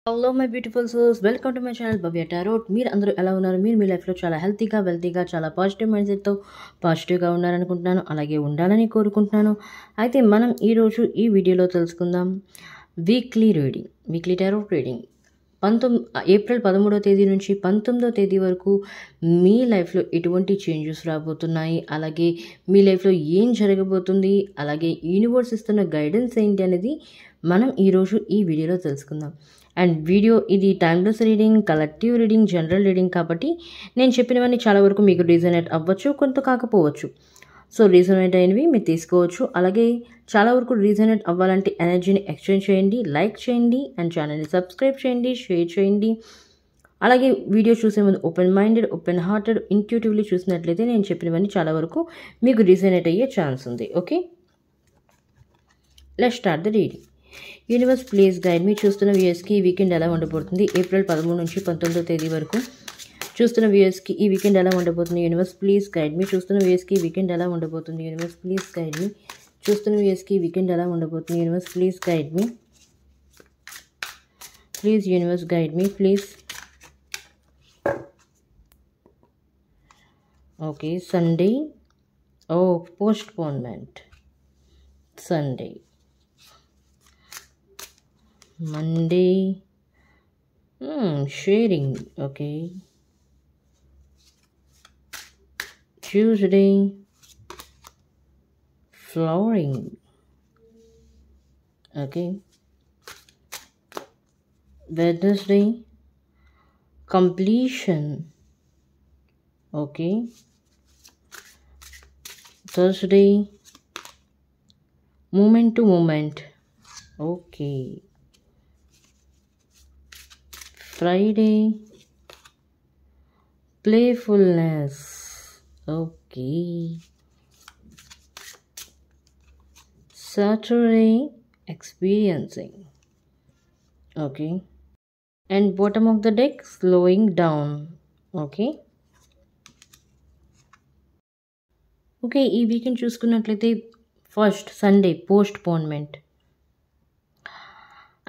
Hello my beautiful souls, welcome to my channel Bhavya tarot. మీరు అందరూ ఎలా ఉన్నారు? మీరు మీ లైఫ్లో చాలా హెల్తీగా, వెల్తీగా, చాలా పాజిటివ్ మైండ్ సెట్తో పాజిటివ్గా ఉన్నారనుకుంటున్నాను. అలాగే ఉండాలని కోరుకుంటున్నాను. అయితే మనం ఈరోజు ఈ వీడియోలో తెలుసుకుందాం వీక్లీ టారోట్ రీడింగ్. ఏప్రిల్ 13వ తేదీ నుంచి 19వ తేదీ వరకు మీ లైఫ్లో ఎటువంటి చేంజెస్ రాబోతున్నాయి, అలాగే మీ లైఫ్లో ఏం జరగబోతుంది, అలాగే యూనివర్స్ ఇస్తున్న గైడెన్స్ ఏంటి అనేది మనం ఈరోజు ఈ వీడియోలో తెలుసుకుందాం. అండ్ ఇది timeless reading, collective reading, general reading కాబట్టి నేను చెప్పినవన్నీ చాలా వరకు మీకు రీజనేట్ అవ్వచ్చు, కొంత కాకపోవచ్చు. సో రీజనేట్ అయినవి మీరు తీసుకోవచ్చు. అలాగే చాలా వరకు రీజనేట్ అవ్వాలంటే ఎనర్జీని ఎక్స్చేంజ్ చేయండి, లైక్ చేయండి, అండ్ ఛానల్ని సబ్స్క్రైబ్ చేయండి, షేర్ చేయండి. అలాగే వీడియో చూసే ముందు open minded, open hearted, intuitively చూసినట్లయితే నేను చెప్పినవన్నీ చాలా వరకు మీకు రీజనేట్ అయ్యే ఛాన్స్ ఉంది. Okay, let's start the reading. Universe please guide me. చూస్తున్న వ్యూయర్స్కి ఈ వీకెండ్ ఎలా ఉండబోతుంది? ఏప్రిల్ 13 నుంచి 19వ తేదీ వరకు చూస్తున్న వ్యూయర్స్కి ఈ వీకెండ్ ఎలా ఉండబోతుంది? Universe please guide me. చూస్తున్న వ్యూయర్స్కి ఈ వీకెండ్ ఎలా ఉండబోతుంది? Universe please guide me. చూస్తున్న వ్యూయర్స్కి ఈ వీకెండ్ ఎలా ఉండబోతుంది? Universe please guide me. Please universe guide me please. Okay, Sunday. Postponement. Sunday, Monday, sharing, okay. Tuesday, flowering, okay. Wednesday, completion, okay. Thursday, moment to moment, okay. Friday, playfulness, okay. Saturday, experiencing, okay. And bottom of the deck, slowing down, okay. Okay, ఈ weekend చూసుకున్నట్లయితే first Sunday postponement.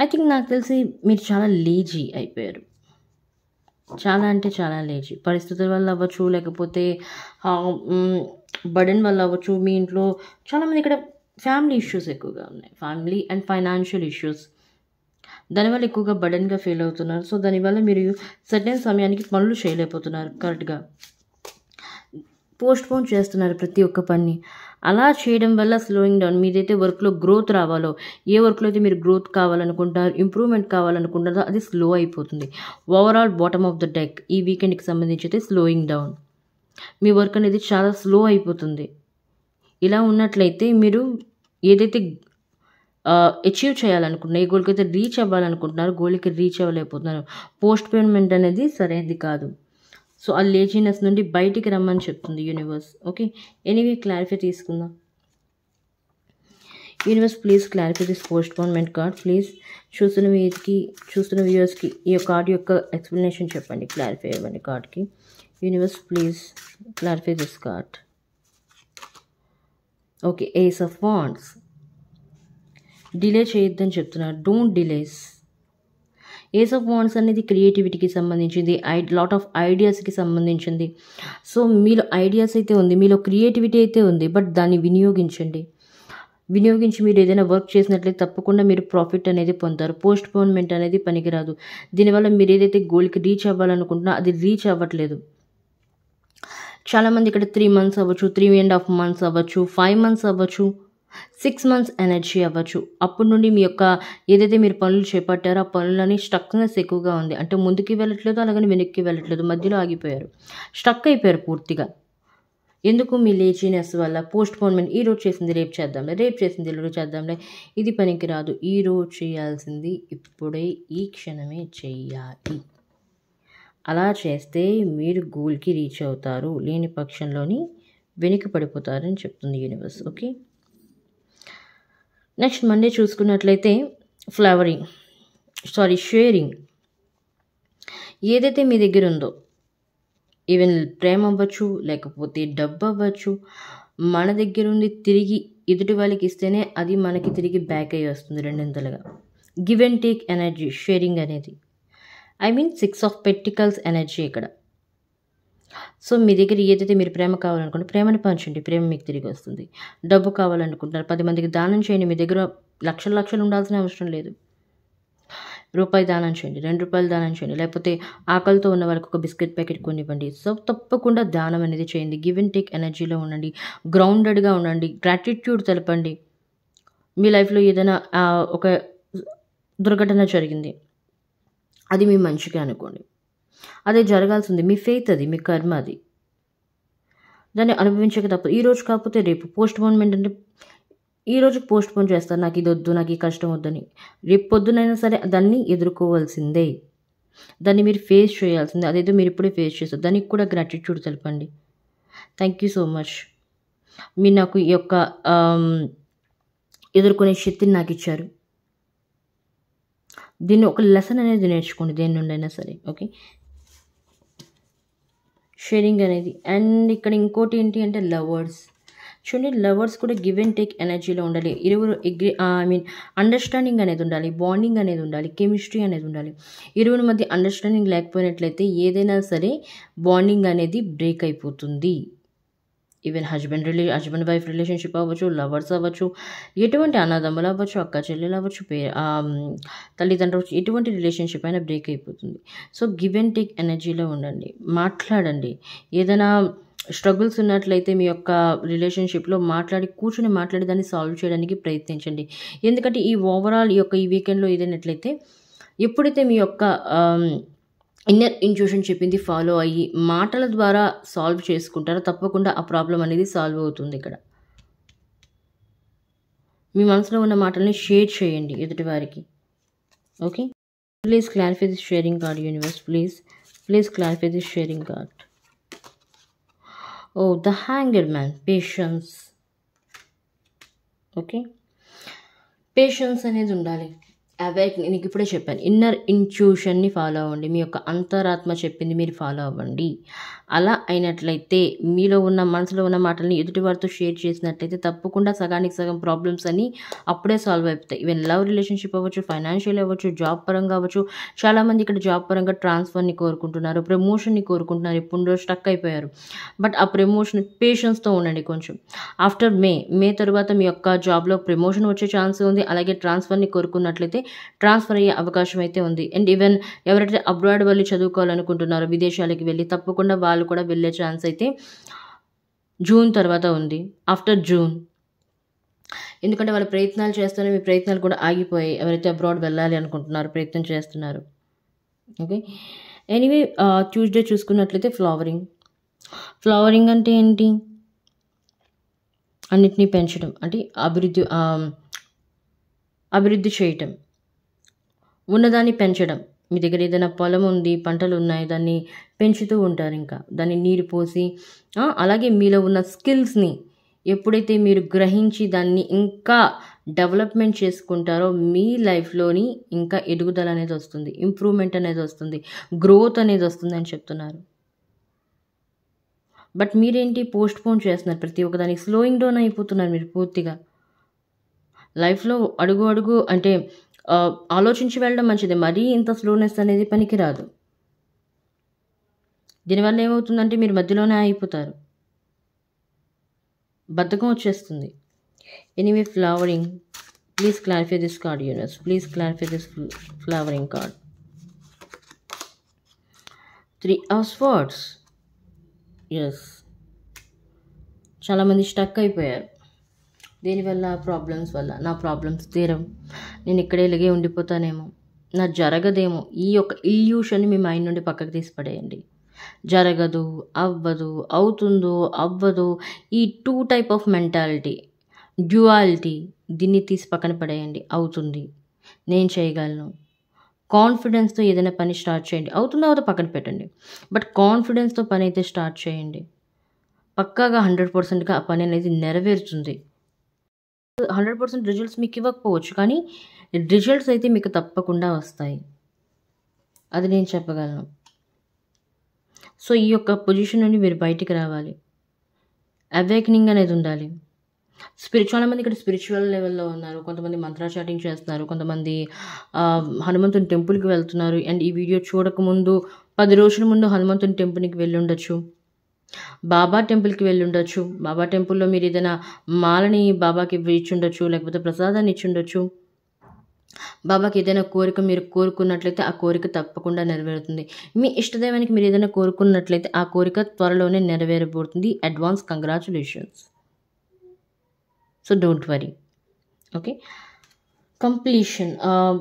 I think నాకు తెలిసి మీరు చాలా lazy అయిపోయారు. చాలా అంటే చాలా లేజీ. పరిస్థితుల వల్ల అవ్వచ్చు, లేకపోతే బర్డెన్ వల్ల అవ్వచ్చు. మీ ఇంట్లో చాలామంది ఇక్కడ ఫ్యామిలీ ఇష్యూస్ ఎక్కువగా ఉన్నాయి, ఫ్యామిలీ అండ్ ఫైనాన్షియల్ ఇష్యూస్. దానివల్ల ఎక్కువగా బర్డెన్గా ఫీల్ అవుతున్నారు. సో దానివల్ల మీరు సర్టెన్ సమయానికి పనులు చేయలేకపోతున్నారు, కరెక్ట్గా పోస్ట్పోన్ చేస్తున్నారు ప్రతి ఒక్క పని. అలా చేయడం వల్ల స్లోయింగ్ డౌన్. మీదైతే వర్క్లో గ్రోత్ రావాలో, ఏ వర్క్లో అయితే మీరు గ్రోత్ కావాలనుకుంటారు, ఇంప్రూవ్మెంట్ కావాలనుకుంటారో అది స్లో అయిపోతుంది. Overall bottom of the deck ఈ వీకెండ్కి సంబంధించి అయితే స్లోయింగ్ డౌన్. మీ వర్క్ అనేది చాలా స్లో అయిపోతుంది. ఇలా ఉన్నట్లయితే మీరు ఏదైతే అచీవ్ చేయాలనుకుంటున్నారు, ఏ గోల్కి అయితే రీచ్ అవ్వాలనుకుంటున్నారో గోల్కి రీచ్ అవ్వలేకపోతున్నారు. పోస్ట్పోన్మెంట్ అనేది సరైనది కాదు. సో ఆ లేజినెస్ నుండి బయటికి రమ్మని చెప్తుంది యూనివర్స్. ఓకే, ఎనీవే క్లారిఫై తీసుకుందాం. Universe please clarify this postponement card please. చూస్తున్న వ్యూయర్స్కి ఈ కార్డ్ యొక్క ఎక్స్ప్లెనేషన్ చెప్పండి, క్లారిఫై అవ్వండి కార్డ్కి. Universe please clarify this card. Okay, ace of wands. Delay చేయొద్దని చెప్తున్నారు, డోంట్ డిలేస్. ఏస్ ఆఫ్ వాండ్స్ అనేది క్రియేటివిటీకి సంబంధించింది, లాట్ ఆఫ్ ఐడియాస్కి సంబంధించింది. సో మీలో ఐడియాస్ అయితే ఉంది, మీలో క్రియేటివిటీ అయితే ఉంది, బట్ దాన్ని వినియోగించి మీరు ఏదైనా వర్క్ చేసినట్లయితే తప్పకుండా మీరు ప్రాఫిట్ అనేది పొందుతారు. పోస్ట్పోన్మెంట్ అనేది పనికిరాదు. దీనివల్ల మీరు ఏదైతే గోల్కి రీచ్ అవ్వాలనుకుంటున్నా అది రీచ్ అవ్వట్లేదు. చాలామంది ఇక్కడ 3 months అవ్వచ్చు, 3.5 months అవ్వచ్చు, 5 months అవ్వచ్చు, 6 months ఎనర్జీ అవ్వచ్చు. అప్పటి నుండి మీ యొక్క ఏదైతే మీరు పనులు చేపట్టారో ఆ పనులని స్టక్నెస్ ఎక్కువగా ఉంది. అంటే ముందుకి వెళ్ళట్లేదు, అలాగని వెనక్కి వెళ్ళట్లేదు, మధ్యలో ఆగిపోయారు, స్టక్ అయిపోయారు పూర్తిగా. ఎందుకు? మీ లేజినెస్ వల్ల. పోస్ట్పోన్మెంట్. ఈరోజు చేసింది రేపు చేద్దాంలే, రేపు చేసింది ఎల్లుండి చేద్దాంలే, ఇది పనికి రాదు. ఈరోజు చేయాల్సింది ఇప్పుడే, ఈ క్షణమే చెయ్యాలి. అలా చేస్తే మీరు గోల్కి రీచ్ అవుతారు, లేని పక్షంలోని వెనక్కి పడిపోతారని చెప్తుంది యూనివర్స్. ఓకే, నెక్స్ట్ మండే చూసుకున్నట్లయితే షేరింగ్. ఏదైతే మీ దగ్గర ఉందో, ఈవెన్ ప్రేమ అవ్వచ్చు, లేకపోతే డబ్బు అవ్వచ్చు, మన దగ్గర ఉంది తిరిగి ఎదుటి వాళ్ళకి ఇస్తేనే అది మనకి తిరిగి బ్యాక్ అయ్యి వస్తుంది రెండింతలుగా. Give and take energy, sharing అనేది I mean 6 of pentacles energy ఇక్కడ. సో మీ దగ్గర ఏదైతే మీరు ప్రేమ కావాలనుకుంటే ప్రేమని పంచండి, ప్రేమ మీకు తిరిగి వస్తుంది. డబ్బు కావాలనుకుంటున్నారు 10 మందికి దానం చేయండి. మీ దగ్గర లక్షలు లక్షలు ఉండాల్సిన అవసరం లేదు. రూపాయి దానం చేయండి, ₹2 దానం చేయండి, లేకపోతే ఆకలితో ఉన్న వాళ్ళకి ఒక బిస్కెట్ ప్యాకెట్ కొనివ్వండి. సో తప్పకుండా దానం అనేది చేయండి. గివ్ అండ్ టేక్ ఎనర్జీలో ఉండండి, గ్రౌండెడ్గా ఉండండి, గ్రాటిట్యూడ్ తెలపండి. మీ లైఫ్లో ఏదైనా ఒక దుర్ఘటన జరిగింది, అది మీ మంచిగా అనుకోండి. అదే జరగాల్సింది, మీ ఫెయిత్ అది, మీ కర్మ అది, దాన్ని అనుభవించక తప్పదు. ఈరోజు కాకపోతే రేపు పోస్ట్ పోన్మెంట్ అంటే ఈ రోజుకి పోస్ట్ పోన్ చేస్తారు, నాకు ఇది వద్దు, నాకు ఈ కష్టం వద్దని. రేపు పొద్దునైనా సరే దాన్ని ఎదుర్కోవాల్సిందే, దాన్ని మీరు ఫేస్ చేయాల్సిందే. అదేదో మీరు ఇప్పుడే ఫేస్ చేస్తారు, దానికి కూడా గ్రాటిట్యూడ్ తెలపండి. థ్యాంక్ యూ సో మచ్, మీరు నాకు ఈ యొక్క ఎదుర్కొనే శక్తిని నాకు ఇచ్చారు. దీన్ని ఒక లెసన్ అనేది నేర్చుకోండి, దేని నుండి అయినా సరే. ఓకే, షేరింగ్ అనేది. అండ్ ఇక్కడ ఇంకోటి ఏంటి అంటే లవర్స్. చూడండి, లవర్స్ కూడా గివ్ అండ్ టేక్ ఎనర్జీలో ఉండాలి. ఇరువురు అండర్స్టాండింగ్ అనేది ఉండాలి, బాండింగ్ అనేది ఉండాలి, కెమిస్ట్రీ అనేది ఉండాలి. ఇరువురి మధ్య అండర్స్టాండింగ్ లేకపోయినట్లయితే ఏదైనా సరే బాండింగ్ అనేది బ్రేక్ అయిపోతుంది. ఈవెన్ హస్బెండ్ వైఫ్ రిలేషన్షిప్ అవ్వచ్చు, లవర్స్ అవ్వచ్చు, ఎటువంటి అన్నదమ్ములు అవ్వచ్చు, అక్క చెల్లెలు అవ్వచ్చు, తల్లిదండ్రులు అవ్వచ్చు, ఎటువంటి రిలేషన్షిప్ అయినా బ్రేక్ అయిపోతుంది. సో గివ్ అండ్ టేక్ ఎనర్జీలో ఉండండి, మాట్లాడండి. ఏదైనా స్ట్రగుల్స్ ఉన్నట్లయితే మీ యొక్క రిలేషన్షిప్లో కూర్చొని మాట్లాడి దాన్ని సాల్వ్ చేయడానికి ప్రయత్నించండి. ఎందుకంటే ఈ వీకెండ్లో ఏదైనట్లయితే ఎప్పుడైతే మీ యొక్క ఇన్నర్ ఇంట్యూషన్ చెప్పింది ఫాలో అయ్యి మాటల ద్వారా సాల్వ్ చేసుకుంటారో తప్పకుండా ఆ ప్రాబ్లం అనేది సాల్వ్ అవుతుంది. ఇక్కడ మీ మనసులో ఉన్న మాటల్ని షేర్ చేయండి ఎదుటివారికి. Okay, please clarify this sharing card universe, please clarify this sharing card. Oh, the హ్యాంగర్ మ్యాన్, పేషెన్స్. ఓకే, పేషెన్స్ అనేది ఉండాలి. నీకు ఇప్పుడే చెప్పాను, ఇన్నర్ ఇంట్యూషన్ని ఫాలో అవ్వండి. మీ యొక్క అంతరాత్మ చెప్పింది మీరు ఫాలో అవ్వండి. అలా అయినట్లయితే మీలో ఉన్న మనసులో ఉన్న మాటల్ని ఎదుటి వారితో షేర్ చేసినట్లయితే తప్పకుండా సగానికి సగం ప్రాబ్లమ్స్ అన్నీ అప్పుడే సాల్వ్ అయిపోతాయి. ఈవెన్ లవ్ రిలేషన్షిప్ అవ్వచ్చు, ఫైనాన్షియల్ అవ్వచ్చు, జాబ్ పరంగా అవ్వచ్చు. చాలామంది ఇక్కడ జాబ్ పరంగా ట్రాన్స్ఫర్ని కోరుకుంటున్నారు, ప్రమోషన్ని కోరుకుంటున్నారు, ఎప్పుడో స్టక్ అయిపోయారు. బట్ ఆ ప్రమోషన్ పేషెన్స్తో ఉండండి కొంచెం. ఆఫ్టర్ మే తర్వాత మీ యొక్క జాబ్లో ప్రమోషన్ వచ్చే ఛాన్స్ ఉంది. అలాగే ట్రాన్స్ఫర్ని కోరుకున్నట్లయితే ట్రాన్స్ఫర్ అయ్యే అవకాశం అయితే ఉంది. అండ్ ఈవెన్ ఎవరైతే అబ్రాడ్ వెళ్ళి చదువుకోవాలనుకుంటున్నారో, విదేశాలకి వెళ్ళి, తప్పకుండా వాళ్ళు కూడా వెళ్ళే ఛాన్స్ అయితే జూన్ తర్వాత ఉంది, ఆఫ్టర్ జూన్. ఎందుకంటే వాళ్ళు ప్రయత్నాలు చేస్తూనే మీ ప్రయత్నాలు కూడా ఆగిపోయాయి. ఎవరైతే అబ్రాడ్ వెళ్ళాలి అనుకుంటున్నారో ప్రయత్నం చేస్తున్నారు. ఓకే, ఎనీవే ట్యూస్డే చూసుకున్నట్లయితే ఫ్లవరింగ్ అంటే ఏంటి? అన్నిటినీ పెంచడం, అంటే అభివృద్ధి చేయటం, ఉన్నదాన్ని పెంచడం. మీ దగ్గర ఏదైనా పొలం ఉంది, పంటలు ఉన్నాయి, దాన్ని పెంచుతూ ఉంటారు, ఇంకా దాన్ని నీరు పోసి. అలాగే మీలో ఉన్న స్కిల్స్ని ఎప్పుడైతే మీరు గ్రహించి దాన్ని ఇంకా డెవలప్మెంట్ చేసుకుంటారో మీ లైఫ్లోని ఇంకా ఎదుగుదల అనేది వస్తుంది, ఇంప్రూవ్మెంట్ అనేది వస్తుంది, గ్రోత్ అనేది వస్తుంది అని చెప్తున్నారు. బట్ మీరేంటి పోస్ట్ పోన్ చేస్తున్నారు, ప్రతి ఒక్కదానికి స్లోయింగ్ డౌన్ అయిపోతున్నారు మీరు పూర్తిగా. లైఫ్లో అడుగు అంటే ఆలోచించి వెళ్ళడం మంచిదే, మరీ ఇంత స్లోనెస్ అనేది పనికిరాదు. దీనివల్ల ఏమవుతుందంటే మీరు మధ్యలోనే అయిపోతారు, బద్ధకం వచ్చేస్తుంది. Anyway flowering, please clarify this card universe, please clarify this flowering card. 3 of Swords. Yes, చాలామంది స్టక్ అయిపోయారు. దీనివల్ల ప్రాబ్లమ్స్ వల్ల. నా ప్రాబ్లమ్స్ తీరం, నేను ఇక్కడే ఇలాగే ఉండిపోతానేమో, నా జరగదేమో, ఈ యొక్క ఇల్యూషన్ని మీ మైండ్ నుండి పక్కకు తీసి పడేయండి. జరగదు, అవ్వదు, అవుతుందో అవ్వదు, ఈ 2 type ఆఫ్ మెంటాలిటీ, డ్యువాలిటీ, దీన్ని తీసి పక్కన పడేయండి. అవుతుంది, నేను చేయగలను, కాన్ఫిడెన్స్తో ఏదైనా పని స్టార్ట్ చేయండి. అవుతుందో అవుతుందో పక్కన పెట్టండి, బట్ కాన్ఫిడెన్స్తో పని అయితే స్టార్ట్ చేయండి. పక్కాగా 100%గా ఆ పని అనేది నెరవేరుతుంది. 100% రిజల్ట్స్ మీకు ఇవ్వకపోవచ్చు, కానీ రిజల్ట్స్ అయితే మీకు తప్పకుండా వస్తాయి, అది నేను చెప్పగలను. సో ఈ యొక్క పొజిషన్ నుండి మీరు బయటికి రావాలి, అవేకనింగ్ అనేది ఉండాలి. చాలా మంది ఇక్కడ స్పిరిచువల్ లెవెల్‌లో ఉన్నారు. కొంతమంది మంత్రాచాటింగ్ చేస్తున్నారు. కొంతమంది హనుమంతుని టెంపుల్‌కి వెళ్తున్నారు. అండ్ ఈ వీడియో చూడకముందు 10 రోజుల ముందు హనుమంతుని టెంపుల్‌కి వెళ్ళుండొచ్చు. బాబా టెంపుల్‌కి వెళ్ళుండొచ్చు. బాబా టెంపుల్‌లో మీరేదైనా మాలని బాబాకి ఇచ్చుండొచ్చు. లేకపోతే ప్రసాదాన్ని ఇచ్చుండొచ్చు. బాబాకి ఏదైనా కోరిక మీరు కోరుకున్నట్లయితే ఆ కోరిక తప్పకుండా నెరవేరుతుంది. మీ ఇష్టదైవానికి మీరు ఏదైనా కోరుకున్నట్లయితే ఆ కోరిక త్వరలోనే నెరవేరబోతుంది. Advance congratulations. So don't worry. Okay. Completion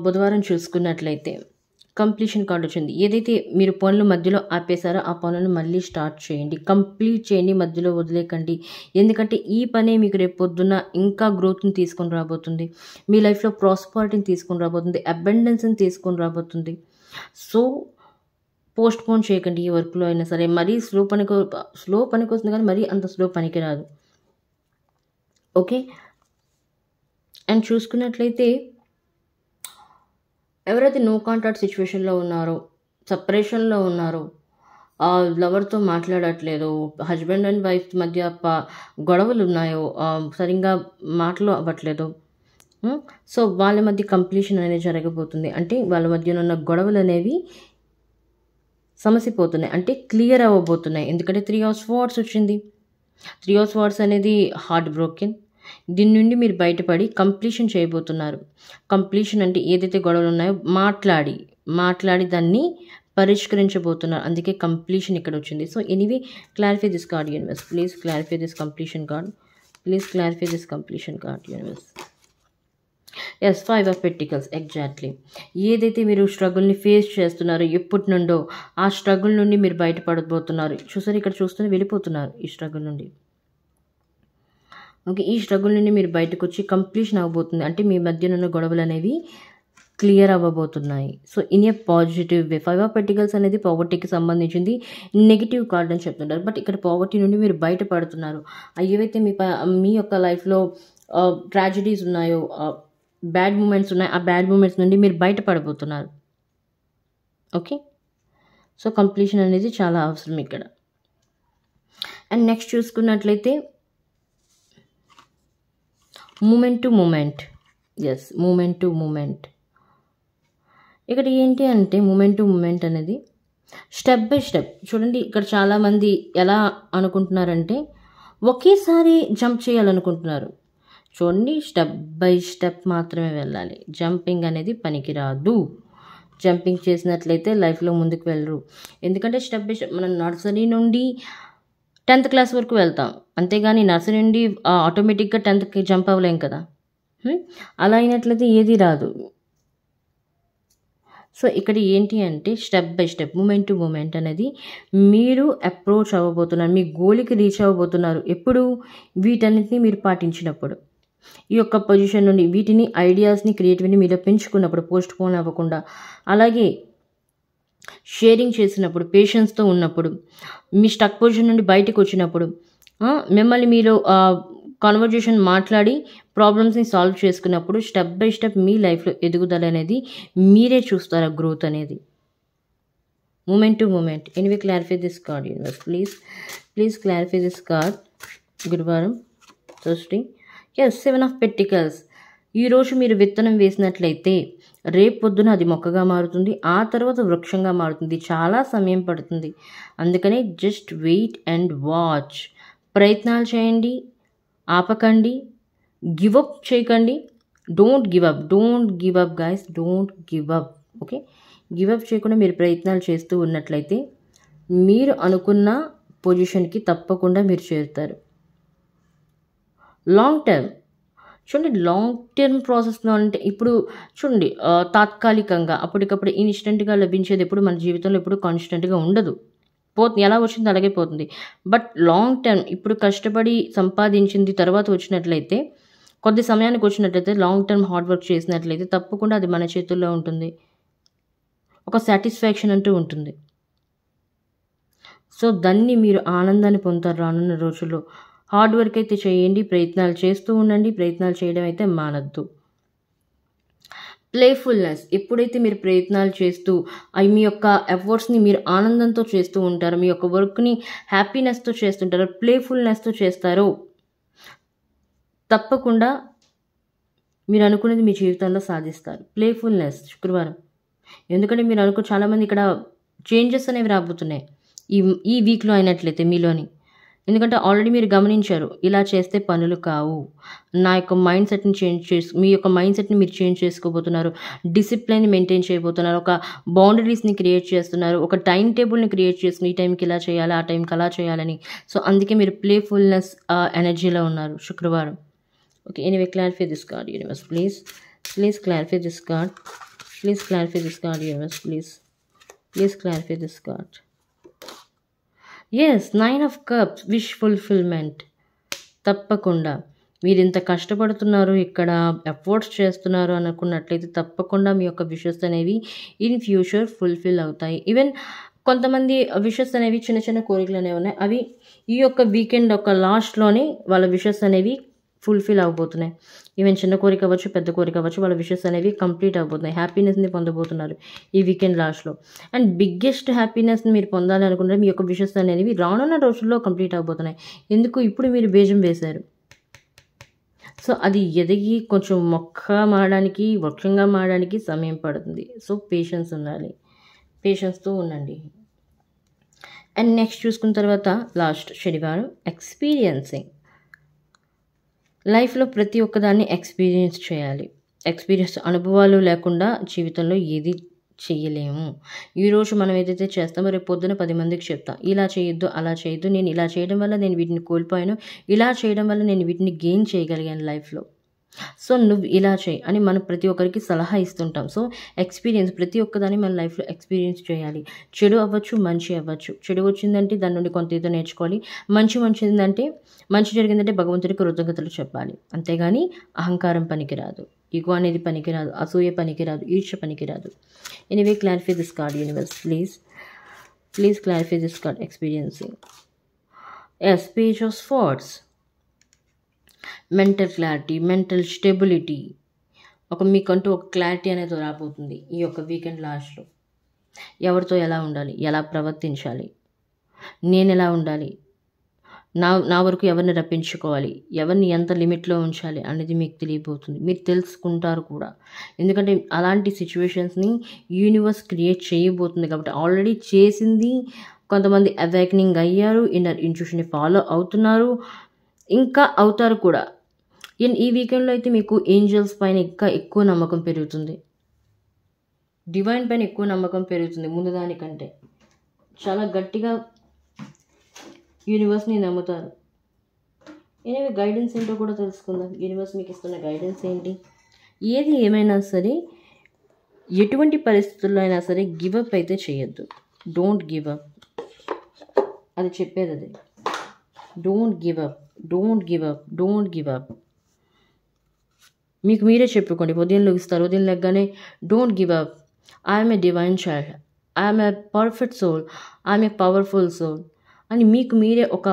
బుధవారం చూసుకున్నట్లయితే కంప్లీషన్ కార్డ్ వచ్చింది. ఏదైతే మీరు పనులు మధ్యలో ఆపేశారో ఆ పనులను మళ్ళీ స్టార్ట్ చేయండి. కంప్లీట్ చేయండి. మధ్యలో వదిలేకండి. ఎందుకంటే ఈ పనే మీకు రేపు పొద్దున్న ఇంకా గ్రోత్‌ని తీసుకొని రాబోతుంది. మీ లైఫ్‌లో ప్రాస్పరిటీని తీసుకొని రాబోతుంది. అబండెన్స్‌ని తీసుకొని రాబోతుంది. సో పోస్ట్‌పోన్ చేయకండి ఏ వర్క్‌లో అయినా సరే. మరీ స్లో పనికొస్తుంది కానీ మరీ అంత స్లో పనికి రాదు. ఓకే. అండ్ చూసుకున్నట్లయితే ఎవరైతే నో కాంటాక్ట్ సిచ్యువేషన్‌లో ఉన్నారో, సెపరేషన్‌లో ఉన్నారో, లవర్‌తో మాట్లాడట్లేదు, హస్బెండ్ అండ్ వైఫ్ మధ్య గొడవలున్నాయో, సరిగ్గా మాటలు అవ్వట్లేదు. సో వాళ్ళ మధ్య కంప్లీషన్ అనేది జరగబోతుంది. అంటే వాళ్ళ మధ్యన ఉన్న గొడవలనేవి సమసిపోతున్నాయి. అంటే క్లియర్ అవ్వబోతున్నాయి. ఎందుకంటే 3 ఆఫ్ స్వార్డ్స్ వచ్చింది. 3 ఆఫ్ స్వార్డ్స్ అనేది హార్ట్ బ్రోకెన్. దీని నుండి మీరు బయటపడి కంప్లీషన్ చేయబోతున్నారు. కంప్లీషన్ అంటే ఏదైతే గొడవలు ఉన్నాయో మాట్లాడి దాన్ని పరిష్కరించబోతున్నారు. అందుకే కంప్లీషన్ ఇక్కడ వచ్చింది. So anyway clarify this card universe. Please clarify this completion card. Please clarify this completion card universe. Yes 5 of pentacles exactly. ఏదైతే మీరు స్ట్రగుల్ని ఫేస్ చేస్తున్నారో ఎప్పటి నుండో ఆ స్ట్రగుల్ నుండి మీరు బయటపడబోతున్నారు. చూసారు, ఇక్కడ చూస్తూనే వెళ్ళిపోతున్నారు ఈ స్ట్రగుల్ నుండి. ఓకే. ఈ స్ట్రగుల్ నుండి మీరు బయటకు వచ్చి కంప్లీషన్ అవ్వబోతుంది. అంటే మీ మధ్యన ఉన్న గొడవలు అనేవి క్లియర్ అవ్వబోతున్నాయి. So in a positive way. 5 of pentacles అనేది పావర్టీకి సంబంధించింది. నెగిటివ్ కార్డ్ అని చెప్తుంటారు. బట్ ఇక్కడ పావర్టీ నుండి మీరు బయటపడుతున్నారు. ఏవైతే మీ యొక్క లైఫ్లో ట్రాజడీస్ ఉన్నాయో, బ్యాడ్ మూమెంట్స్ ఉన్నాయి, ఆ బ్యాడ్ మూమెంట్స్ నుండి మీరు బయటపడబోతున్నారు. ఓకే. సో కంప్లీషన్ అనేది చాలా అవసరం ఇక్కడ. అండ్ నెక్స్ట్ చూసుకున్నట్లయితే moment to moment. Yes, moment to moment. ఇక్కడ ఏంటి అంటే మూమెంట్ టు మూమెంట్ అనేది స్టెప్ బై స్టెప్. చూడండి, ఇక్కడ చాలామంది ఎలా అనుకుంటున్నారంటే ఒకేసారి జంప్ చేయాలనుకుంటున్నారు. చూడండి, స్టెప్ బై స్టెప్ మాత్రమే వెళ్ళాలి. జంపింగ్ అనేది పనికిరాదు. జంపింగ్ చేసినట్లయితే లైఫ్లో ముందుకు వెళ్ళరు. ఎందుకంటే స్టెప్ బై స్టెప్ మనం నర్సరీ నుండి 10th క్లాస్ వరకు వెళ్తాం. అంతేగాని నర్సరీ నుండి ఆటోమేటిక్గా 10th జంప్ అవ్వలేం కదా. అలా అయినట్లయితే ఏది రాదు. సో ఇక్కడ ఏంటి అంటే step by step, moment to moment అనేది మీరు అప్రోచ్ అవ్వబోతున్నారు. మీ గోల్కి రీచ్ అవ్వబోతున్నారు. ఎప్పుడు? వీటన్నిటిని మీరు పాటించినప్పుడు. ఈ యొక్క పొజిషన్ నుండి వీటిని ఐడియాస్ని క్రియేటివిటీని మీలో పెంచుకున్నప్పుడు, పోస్ట్ పోన్ అవ్వకుండా, అలాగే షేరింగ్ చేసినప్పుడు, పేషెన్స్తో ఉన్నప్పుడు, మీ స్టక్ పొజిషన్ నుండి బయటకు వచ్చినప్పుడు, మిమ్మల్ని మీరు కాన్వర్జేషన్ మాట్లాడి ప్రాబ్లమ్స్ని సాల్వ్ చేసుకున్నప్పుడు స్టెప్ బై స్టెప్ మీ లైఫ్లో ఎదుగుదల అనేది మీరే చూస్తారు. గ్రోత్ అనేది moment to moment. Anyway clarify this card universe. Please clarify this card. గురువారం, థర్స్డే. Yes, 7 of pentacles. ఈరోజు మీరు విత్తనం వేసినట్లయితే రేపు పొద్దున అది మొక్కగా మారుతుంది. ఆ తర్వాత వృక్షంగా మారుతుంది. చాలా సమయం పడుతుంది. అందుకనే జస్ట్ వెయిట్ అండ్ వాచ్. ప్రయత్నాలు చేయండి, ఆపకండి, గివ్ అప్ చేయకండి. Don't give up guys, don't give up. Okay. Give up చేయకుండా మీరు ప్రయత్నాలు చేస్తూ ఉన్నట్లయితే మీరు అనుకున్న పొజిషన్కి తప్పకుండా మీరు చేరుతారు. లాంగ్ టర్మ్ చూడండి, లాంగ్ టర్మ్ ప్రాసెస్లో అంటే ఇప్పుడు చూడండి, తాత్కాలికంగా అప్పటికప్పుడు ఇన్స్టెంట్గా లభించేది ఎప్పుడు మన జీవితంలో ఎప్పుడు కాన్స్టెంట్గా ఉండదు. ఎలా వచ్చింది అలాగే పోతుంది. బట్ లాంగ్ టర్మ్, ఇప్పుడు కష్టపడి సంపాదించింది తర్వాత వచ్చినట్లయితే, కొద్ది సమయానికి వచ్చినట్లయితే, లాంగ్ టర్మ్ హార్డ్ వర్క్ చేసినట్లయితే తప్పకుండా అది మన చేతుల్లో ఉంటుంది. ఒక సాటిస్ఫాక్షన్ అంటూ ఉంటుంది. సో దాన్ని మీరు ఆనందాన్ని పొందుతారు రానున్న రోజుల్లో. హార్డ్ వర్క్ అయితే చేయండి, ప్రయత్నాలు చేస్తూ ఉండండి. ప్రయత్నాలు చేయడం అయితే మానద్దు. ప్లేఫుల్నెస్. ఎప్పుడైతే మీరు ప్రయత్నాలు చేస్తూ మీ యొక్క ఎఫర్ట్స్ని మీరు ఆనందంతో చేస్తూ ఉంటారో, మీ యొక్క వర్క్ని హ్యాపీనెస్తో చేస్తుంటారో, ప్లేఫుల్నెస్తో చేస్తారో, తప్పకుండా మీరు అనుకునేది మీ జీవితంలో సాధిస్తారు. ప్లేఫుల్నెస్ శుక్రవారం. ఎందుకంటే మీరు చాలామంది ఇక్కడ చేంజెస్ అనేవి రాబోతున్నాయి ఈ ఈ వీక్లో అయినట్లయితే మీలోని. ఎందుకంటే ఆల్రెడీ మీరు గమనించారు, ఇలా చేస్తే పనులు కావు, నా యొక్క మైండ్ సెట్ని మీ యొక్క మైండ్ సెట్ని మీరు చేంజ్ చేసుకోబోతున్నారు, డిసిప్లైన్ మెయింటైన్ చేయబోతున్నారు, ఒక బౌండరీస్ని క్రియేట్ చేస్తున్నారు, ఒక టైం టేబుల్ని క్రియేట్ చేసుకుని ఈ టైంకి ఇలా చేయాలి, ఆ టైంకి అలా చేయాలని. సో అందుకే మీరు ప్లేఫుల్నెస్ ఎనర్జీలో ఉన్నారు శుక్రవారం. Okay, anyway clarify this card universe please. Please clarify this card. Please clarify this card universe please. Please clarify this card. Yes, 9 of Cups, wish fulfilment. తప్పకుండా మీరు ఇంత కష్టపడుతున్నారు, ఇక్కడ ఎఫర్ట్స్ చేస్తున్నారు అనుకున్నట్లయితే తప్పకుండా మీ యొక్క విషెస్ అనేవి ఇన్ ఫ్యూచర్ ఫుల్ఫిల్ అవుతాయి. ఈవెన్ కొంతమంది విషెస్ అనేవి చిన్న చిన్న కోరికలు అనేవి ఉన్నాయి, అవి ఈ యొక్క వీకెండ్ ఒక లాస్ట్లోనే వాళ్ళ విషెస్ అనేవి ఫుల్ఫిల్ అవబోతున్నాయి. ఈవెన్ చిన్న కోరిక అవ్వచ్చు, పెద్ద కోరిక అవ్వచ్చు, వాళ్ళ విషెస్ అనేవి కంప్లీట్ అవబోతున్నాయి. హ్యాపీనెస్ని పొందబోతున్నారు ఈ వీకెండ్ లాస్ట్లో. అండ్ బిగ్గెస్ట్ హ్యాపీనెస్ని మీరు పొందాలి అనుకుంటే మీ యొక్క విషెస్ అనేవి రానున్న రోజుల్లో కంప్లీట్ అవబోతున్నాయి. ఎందుకు? ఇప్పుడు మీరు బీజం వేశారు. సో అది ఎదిగి కొంచెం మొక్క మారడానికి, వృక్షంగా మారడానికి సమయం పడుతుంది. సో పేషెన్స్ ఉండాలి, పేషెన్స్తో ఉండండి. అండ్ నెక్స్ట్ చూసుకున్న తర్వాత లాస్ట్ శనివారం ఎక్స్పీరియన్సింగ్. లైఫ్లో ప్రతి ఒక్కదాన్ని ఎక్స్పీరియన్స్ చేయాలి. ఎక్స్పీరియన్స్ అనుభవాలు లేకుండా జీవితంలో ఏది చెయ్యలేము. ఈరోజు మనం ఏదైతే చేస్తామో రేపు పొద్దున 10 మందికి చెప్తాం, ఇలా చేయొద్దు, అలా చేయొద్దు, నేను ఇలా చేయడం వల్ల నేను వీటిని కోల్పోయాను, ఇలా చేయడం వల్ల నేను వీటిని గెయిన్ చేయగలిగాను లైఫ్లో, సో నువ్వు ఇలా చేయి అని మనం ప్రతి ఒక్కరికి సలహా ఇస్తుంటాం. సో ఎక్స్పీరియన్స్ ప్రతి ఒక్కదాన్ని మన లైఫ్లో ఎక్స్పీరియన్స్ చేయాలి. చెడు అవ్వచ్చు, మంచి అవ్వచ్చు. చెడు వచ్చిందంటే దాని నుండి కొంత ఏదో నేర్చుకోవాలి, మంచి జరిగిందంటే భగవంతుడికి కృతజ్ఞతలు చెప్పాలి. అంతేగాని అహంకారం పనికిరాదు, ఈగో అనేది పనికిరాదు, అసూయ పనికిరాదు, ఈర్ష్య పనికిరాదు. Anyway clarify this card universe please. Please clarify this card experiencing. Yes, page of swords. Mental clarity, mental stability, మీకంటూ ఒక క్లారిటీ అనేది రాబోతుంది ఈ యొక్క వీకెండ్ లాస్ట్లో. ఎవరితో ఎలా ఉండాలి, ఎలా ప్రవర్తించాలి, నేను ఎలా ఉండాలి, నా వరకు ఎవరిని రప్పించుకోవాలి, ఎవరిని ఎంత లిమిట్లో ఉంచాలి అనేది మీకు తెలియబోతుంది. మీరు తెలుసుకుంటారు కూడా, ఎందుకంటే అలాంటి సిచ్యువేషన్స్ని యూనివర్స్ క్రియేట్ చేయబోతుంది కాబట్టి. ఆల్రెడీ చేసింది, కొంతమంది అవేకనింగ్ అయ్యారు, ఇన్నర్ ఇంట్యూషన్ని ఫాలో అవుతున్నారు, ఇంకా అవుతారు కూడా. ఈ వీకెండ్లో అయితే మీకు ఏంజల్స్ పైన ఇంకా ఎక్కువ నమ్మకం పెరుగుతుంది, డివైన్ పైన ఎక్కువ నమ్మకం పెరుగుతుంది. ముందు దానికంటే చాలా గట్టిగా యూనివర్స్ని నమ్ముతారు. ఎనివే గైడెన్స్ ఏంటో కూడా తెలుసుకుందాం. యూనివర్స్ మీకు ఇస్తున్న గైడెన్స్ ఏంటి? ఏది ఏమైనా సరే, ఎటువంటి పరిస్థితుల్లో అయినా సరే గివప్ అయితే చేయొద్దు. డోంట్ గివ్ అప్, అది చెప్పేది అదే. Don't give up, don't give up, don't give up. మీకు మీరే చెప్పుకోండి, ఉదయం లెగుస్తారు, ఉదయం లెగ్గానే don't give up, I'm a divine child, I'm a perfect soul, I'm a powerful soul అని మీకు మీరే ఒక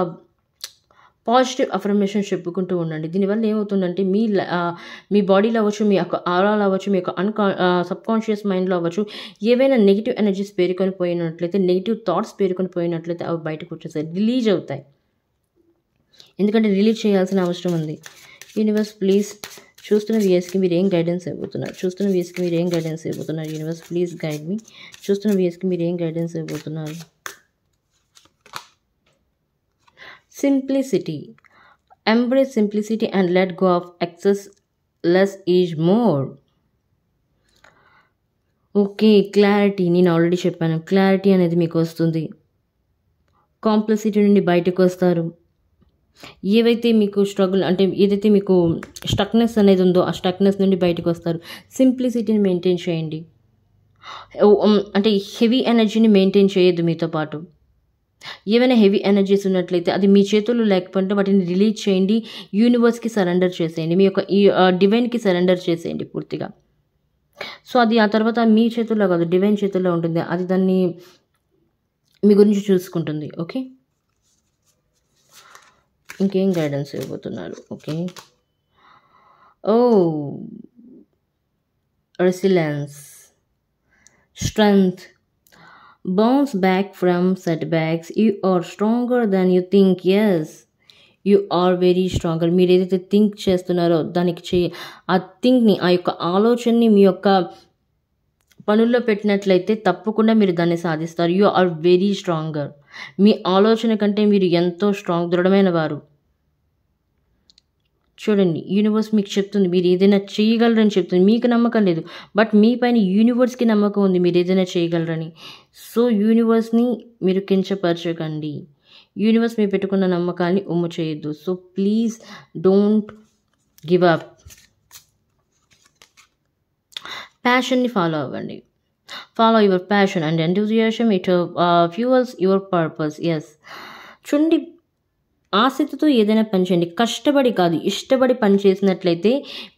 పాజిటివ్ అఫర్మేషన్ చెప్పుకుంటూ ఉండండి. దీనివల్ల ఏమవుతుందంటే మీ బాడీలో అవ్వచ్చు, మీ యొక్క ఆరాలో అవ్వచ్చు, మీ యొక్క సబ్కాన్షియస్ మైండ్లో అవ్వచ్చు, ఏవైనా నెగిటివ్ ఎనర్జీస్ పేరుకొని పోయినట్లయితే, నెగిటివ్ థాట్స్ పేరుకొని పోయినట్లయితే అవి బయటకు వచ్చేసాయి, రిలీజ్ అవుతాయి. ఎందుకంటే రిలీజ్ చేయాల్సిన అవసరం ఉంది. యూనివర్స్ ప్లీజ్, చూస్తున్న వ్యూయర్స్కి మీరు ఏం గైడెన్స్ ఇవ్వబోతున్నారు? Universe please guide me. చూస్తున్న వ్యూయర్స్కి మీరు ఏం గైడెన్స్ ఇవ్వబోతున్నారు? Simplicity. Embrace simplicity and let go of excess, less is more. Okay, clarity. నేను ఆల్రెడీ చెప్పాను, క్లారిటీ అనేది మీకు వస్తుంది. కాంప్లెక్సిటీ నుండి బయటకు వస్తారు. ఏవైతే మీకు స్ట్రగుల్ అంటే ఏదైతే మీకు స్టక్నెస్ అనేది ఉందో ఆ స్టక్నెస్ నుండి బయటకు వస్తారు. సింప్లిసిటీని మెయింటైన్ చేయండి. అంటే హెవీ ఎనర్జీని మెయింటైన్ చేయొద్దు. మీతో పాటు ఏవైనా హెవీ ఎనర్జీస్ ఉన్నట్లయితే అది మీ చేతుల్లో లేకపోతే వాటిని రిలీజ్ చేయండి, యూనివర్స్కి సరెండర్ చేసేయండి, మీ యొక్క ఈ డివైన్కి సరెండర్ చేసేయండి పూర్తిగా. సో అది ఆ తర్వాత మీ చేతుల్లో కాదు, డివైన్ చేతుల్లో ఉంటుంది. అది దాన్ని మీ గురించి చూసుకుంటుంది. ఓకే, ఇంకేం గైడెన్స్ ఇవ్వబోతున్నారు? Okay, resilience, strength, bounce back from setbacks, you are stronger than you think. Yes, you are very stronger. మీరు ఏదైతే థింక్ చేస్తున్నారో దానికి ఆ థింక్ని, ఆ యొక్క ఆలోచనని మీ యొక్క పనుల్లో పెట్టినట్లయితే తప్పకుండా మీరు దాన్ని సాధిస్తారు. You are very stronger. మీ ఆలోచన కంటే మీరు ఎంతో దృఢమైన వారు. చూడండి, యూనివర్స్ మీకు చెప్తుంది మీరు ఏదైనా చేయగలరని చెప్తుంది. మీకు నమ్మకం లేదు, బట్ మీ పైన యూనివర్స్కి నమ్మకం ఉంది మీరు ఏదైనా చేయగలరని. సో యూనివర్స్ని మీరు కించపరచకండి. యూనివర్స్ మీరు పెట్టుకున్న నమ్మకాన్ని ఉమ్ము చేయొద్దు. So please don't give up. ప్యాషన్ని ఫాలో అవ్వండి. Follow your passion and enthusiasm. It fuels your purpose. Yes, చూడండి, ఆసక్తితో ఏదైనా పని చేయండి. కష్టపడి కాదు, ఇష్టపడి పని చేసినట్లయితే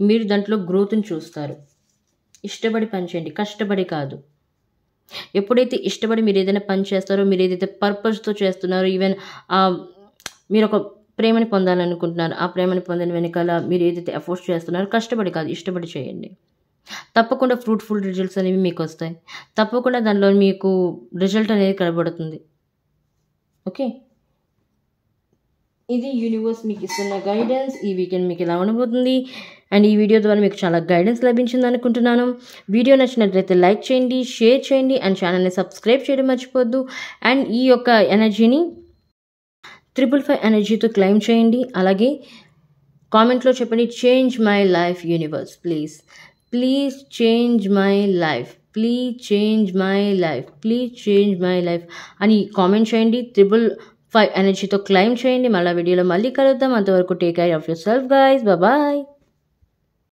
మీరు దాంట్లో గ్రోత్ని చూస్తారు. ఇష్టపడి పని చేయండి, కష్టపడి కాదు. ఎప్పుడైతే ఇష్టపడి మీరు ఏదైనా పని చేస్తారో, మీరు ఏదైతే పర్పస్తో చేస్తున్నారో, ఈవెన్ మీరు ఒక ప్రేమని పొందాలనుకుంటున్నారు, ఆ ప్రేమని పొందిన వెనకాల మీరు ఏదైతే ఎఫర్ట్స్ చేస్తున్నారో కష్టపడి కాదు, ఇష్టపడి చేయండి. తప్పకుండా ఫ్రూట్ఫుల్ రిజల్ట్స్ అనేవి మీకు వస్తాయి. తప్పకుండా దానిలో మీకు రిజల్ట్ అనేది కనబడుతుంది. ఓకే, ఇది యూనివర్స్ మీకు ఇస్తున్న గైడెన్స్. ఈ వీకెండ్ మీకు ఎలా ఉండబోతుంది అండ్ ఈ వీడియో ద్వారా మీకు చాలా గైడెన్స్ లభించింది అనుకుంటున్నాను. వీడియో నచ్చినట్లయితే లైక్ చేయండి, షేర్ చేయండి అండ్ ఛానల్ని సబ్స్క్రైబ్ చేయడం మర్చిపోద్దు. అండ్ ఈ యొక్క ఎనర్జీని 555 ఎనర్జీతో క్లెయిమ్ చేయండి. అలాగే కామెంట్లో చెప్పండి, change my life universe, please change my life, please change my life, please change my life అని కామెంట్ చేయండి. 555 ఎనర్జీతో క్లెయిమ్ చేయండి. మళ్ళీ వీడియోలో మళ్ళీ కలుద్దాం. అంతవరకు take care of yourself guys. Bye.